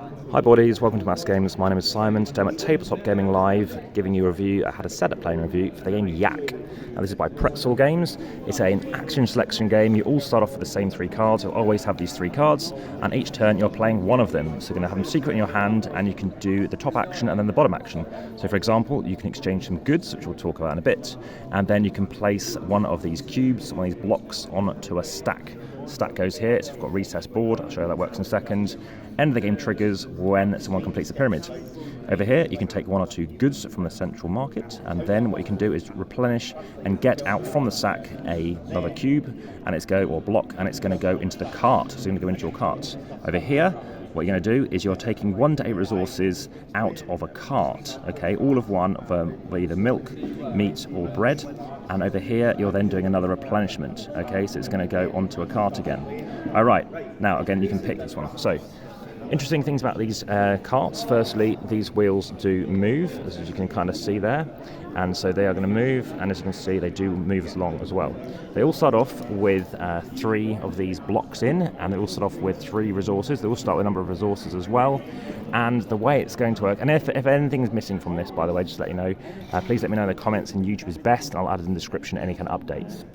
Hi boardies, welcome to AmassGames. My name is Simon. Today I'm at Tabletop Gaming Live, giving you a review. I had a setup playing review for the game Yak. Now this is by Pretzel Games. It's an action selection game. You all start off with the same 3 cards. You'll always have these 3 cards, and each turn you're playing one of them. So you're going to have them secret in your hand, and you can do the top action and then the bottom action. So for example, you can exchange some goods, which we'll talk about in a bit, and then you can place one of these cubes, one of these blocks, onto a stack. Stack goes here, it's got a recessed board, I'll show you how that works in a second. End of the game triggers when someone completes the pyramid. Over here you can take 1 or 2 goods from the central market, and then what you can do is replenish and get out from the sack another cube, and it's or block, and it's going to go into the cart, so it's going to go into your cart. Over here what you're going to do is you're taking 1 to 8 resources out of a cart, okay, all of one of either milk, meat or bread, and over here you're then doing another replenishment, okay, so it's going to go onto a cart again. Alright, now again you can pick this one. So, interesting things about these carts. Firstly, these wheels do move, as you can kind of see there, and so they are going to move, and as you can see they do move along as well. They all start off with 3 of these blocks in, and they all start off with 3 resources. They all start with a number of resources as well, and the way it's going to work, and if anything is missing from this, by the way, just to let you know, please let me know in the comments, and YouTube is best, and I'll add in the description any kind of updates.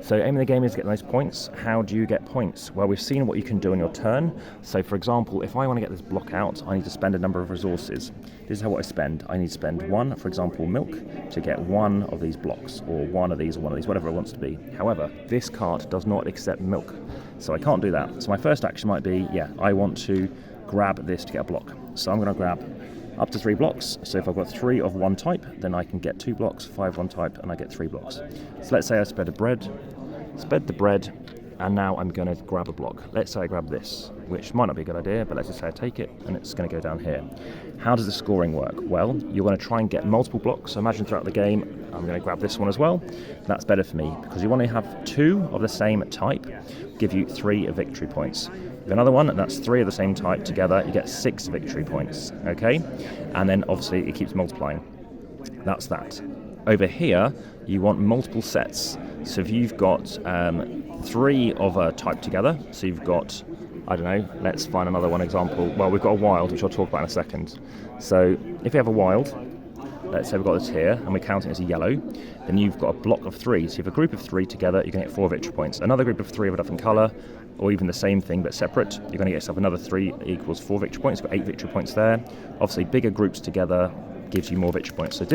So aim of the game is to get those points. How do you get points? Well, we've seen what you can do on your turn. So for example, if I want to get this block out, I need to spend a number of resources. This is what I spend. I need to spend 1, for example, milk, to get 1 of these blocks, or 1 of these, or 1 of these, whatever it wants to be. However, this cart does not accept milk, so I can't do that. So my first action might be, I want to grab this to get a block. So I'm going to grab up to 3 blocks. So if I've got 3 of one type, then I can get 2 blocks, 5 of one type, and I get 3 blocks. So let's say I sped the bread, and now I'm going to grab a block. Let's say I grab this, which might not be a good idea, but let's just say I take it, and it's going to go down here. How does the scoring work? Well, you're going to try and get multiple blocks. So imagine throughout the game, I'm going to grab this one as well. That's better for me, because you want to have 2 of the same type, give you 3 victory points. If another one, that's 3 of the same type together, you get 6 victory points, okay? And then obviously it keeps multiplying. That's that. Over here, you want multiple sets. So if you've got 3 of a type together, so you've got, I don't know, let's find another one example. Well, we've got a wild, which I'll talk about in a second. So if you have a wild, let's say we've got this here, and we're counting it as a yellow, then you've got a block of 3. So you have a group of 3 together, you're going to get 4 victory points. Another group of 3 of a different colour, or even the same thing but separate, you're going to get yourself another 3 equals 4 victory points. You've got 8 victory points there. Obviously, bigger groups together gives you more victory points. So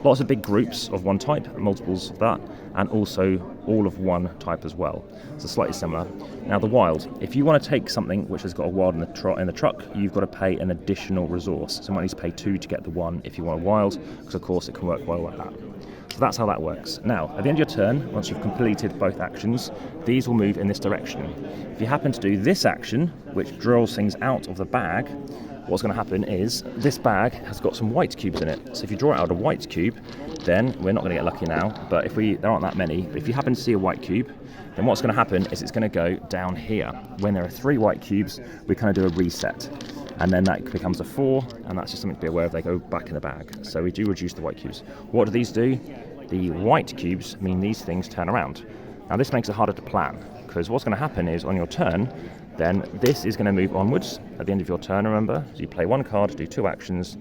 lots of big groups of one type, multiples of that, and also all of one type as well. So slightly similar. Now the wild, if you want to take something which has got a wild in the truck, you've got to pay an additional resource. So you might need to pay 2 to get the 1 if you want a wild, because of course it can work well like that. So that's how that works. Now, at the end of your turn, once you've completed both actions, these will move in this direction. If you happen to do this action, which drills things out of the bag, what's going to happen is this bag has got some white cubes in it. So if you draw out a white cube, then we're not going to get lucky now, but there aren't that many. But if you happen to see a white cube, then what's going to happen is it's going to go down here. When there are 3 white cubes, we kind of do a reset. And then that becomes a 4, and that's just something to be aware of. They go back in the bag. So we do reduce the white cubes. What do these do? The white cubes mean these things turn around. Now this makes it harder to plan, because what's going to happen is on your turn, then this is going to move onwards at the end of your turn, remember? So you play 1 card, do 2 actions,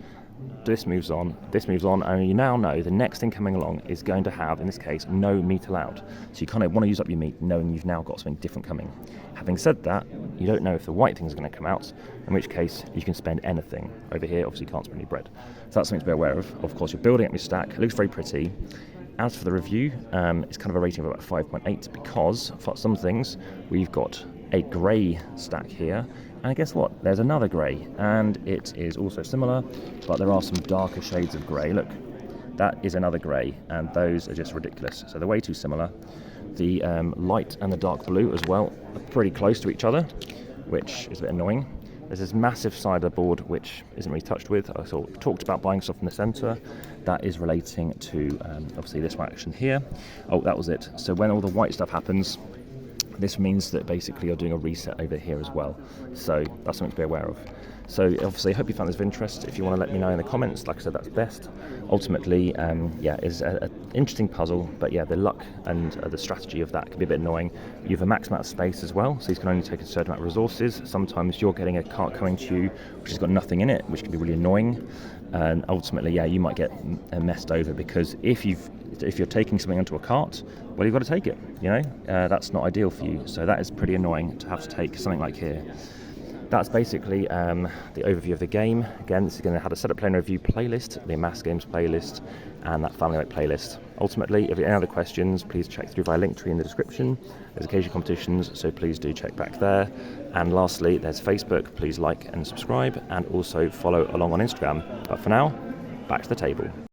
this moves on, and you now know the next thing coming along is going to have, in this case, no meat allowed. So you kind of want to use up your meat knowing you've now got something different coming. Having said that, you don't know if the white thing is going to come out, in which case you can spend anything. Over here, obviously you can't spend any bread. So that's something to be aware of. Of course, you're building up your stack, it looks very pretty. As for the review, it's kind of a rating of about 5.8 because for some things we've got a grey stack here, and guess what? There's another grey, and it is also similar, but there are some darker shades of grey. Look, that is another grey, and those are just ridiculous. So they're way too similar. The light and the dark blue as well are pretty close to each other, which is a bit annoying. There's this massive side of the board which isn't really touched with. I sort of talked about buying stuff in the centre. That is relating to obviously this one action here. Oh, that was it. So when all the white stuff happens, this means that basically you're doing a reset over here as well. So that's something to be aware of. So obviously, I hope you found this of interest. If you want to let me know in the comments, like I said, that's best. Ultimately, it's an interesting puzzle, but yeah, the luck and the strategy of that can be a bit annoying. You have a max amount of space as well, so you can only take a certain amount of resources. Sometimes you're getting a cart coming to you which has got nothing in it, which can be really annoying. And ultimately, you might get messed over, because if you're taking something onto a cart, well, you've got to take it. That's not ideal for you. So that is pretty annoying to have to take something like here. That's basically the overview of the game. Again, this is going to have a setup player review playlist, the AmassGames playlist, and that family night playlist. Ultimately, if you have any other questions, please check through via Linktree in the description. There's occasional competitions, so please do check back there. And lastly, there's Facebook. Please like and subscribe, and also follow along on Instagram. But for now, back to the table.